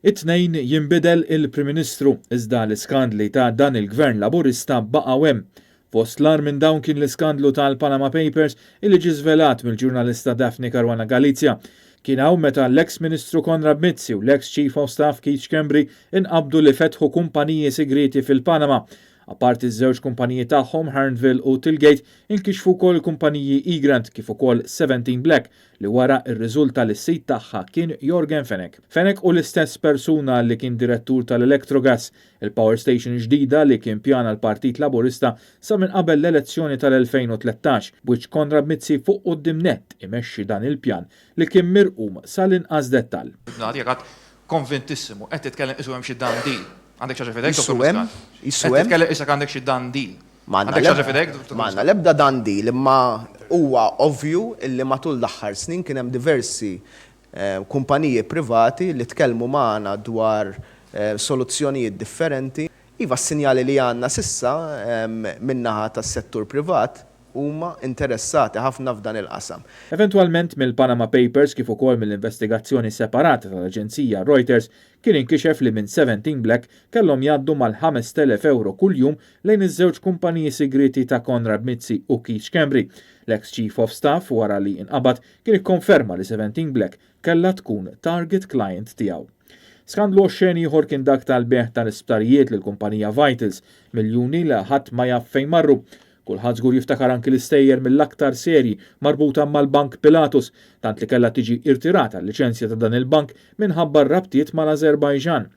It-Tnejn jinbidel il-Prim Ministru iżda l-iskandli ta' dan il-Gvern Laburista baqgħu hemm. Fost l-ar minn dawn kien l-iskandlu tal-Panama Papers illi ġie żvelat mill-ġurnalista Daphne Caruana Galizia. Kien hawn meta l-eks Ministru Konrad Mizzi u l-eks Chief of Staff Keith Schembri inqabdu li fetħu kumpaniji segreti fil-Panama. Apparti ż-żewġ kumpaniji tagħhom Harnville u Tilgate inkixfu wkoll kumpaniji Igrant kif ukoll 17 Black li wara rriżulta li s-sit tagħha kien Jorgen Fenek. Fenek u l-istess persuna li kien direttur tal-Electrogas, il-power station ġdida li kien pjana l-Partit Laburista sa minn qabel l-elezzjoni tal-2013, b'wiċċ Konrad Mizzi fuq quddiem nett imexxi dan il-pjan li kien mirqum sal-inqas dettall. Konvintissimu, qed titkellem isu hemm xi dan deal. Għandek xaġa fidejk, Issu hemm? Titkellem isek għandek xi dan deal. Għandek xaġa fidejk, M'għandna l-ebda dan deal, imma huwa ovvju illi matul l-aħħar snin kien hemm diversi kumpaniji privati li tkellmu magħna dwar soluzzjonijiet differenti. Iva s-sinjali li għandna sissa min-naħa tas-settur privat huma interessati ħafna f'dan il-qasam. Eventwalment mill-Panama Papers kif ukoll mill-investigazzjoni separata tal-Aġenzija Reuters kien inkixef li minn 17 Black kellhom jgħaddu mal-5,000 kuljum lejn iż-żewġ kumpaniji segreti ta' Konrad Mizzi u Keith Schembri. L-ex Chief of Staff wara li inqabad kien ikkonferma li 17 Black kellha tkun target client tiegħu. Skandlu xeni ieħor kien dak tal-beħ tal-isptarijiet lill-kumpanija Vitals, miljuni li ħadd ma jaf fejn marru. Kulħadd żgur jiftakar anki l-istejjer mill-aktar serji marbuta mal-Bank Pilatus, tant li kellha tiġi irtirata l-liċenzja ta' dan il-bank minħabba rabtiet mal-Azerbajġan.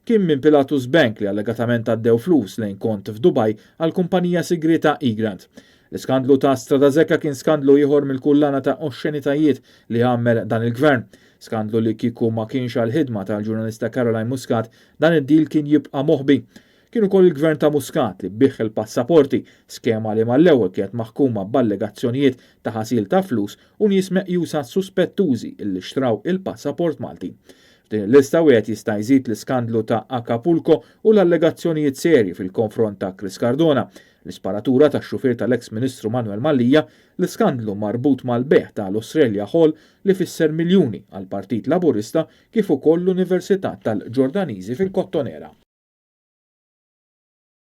Kien minn Pilatus Bank li allegatament għaddew flus lejn kont f'Dubaj għal kumpanija segreta Igrant. L-iskandlu ta' Strada Zecca kien skandlu ieħor mill-kullana ta' oxxenitajiet li għamel dan il-Gvern. Skandlu li kieku ma kienx għal-ħidma tal-ġurnalista Joseph Muscat, dan id-dil kien jibqa' moħbi. Kien ukoll il-Gvern ta' Muscat li bih il-passaporti, skema li mal-ewwel kienet maħkuma b'allegazzjonijiet ta' ħasil ta' flus u nies meqjusa suspettużi illi xtraw il-passaport Malti. Din il-lista wieħed jista' jżid l-iskandlu ta' Acapulco u l-allegazzjonijiet serji fil-konfront ta' Chris Cardona, l-isparatura tax-xufier tal-eks Ministru Manuel Mallija, l-iskandlu marbut mal-beħ tal-Australia Hall li fisser miljuni għall-Partit Laburista kif ukoll l-Università tal-Ġordaniżi fil-Kottonera.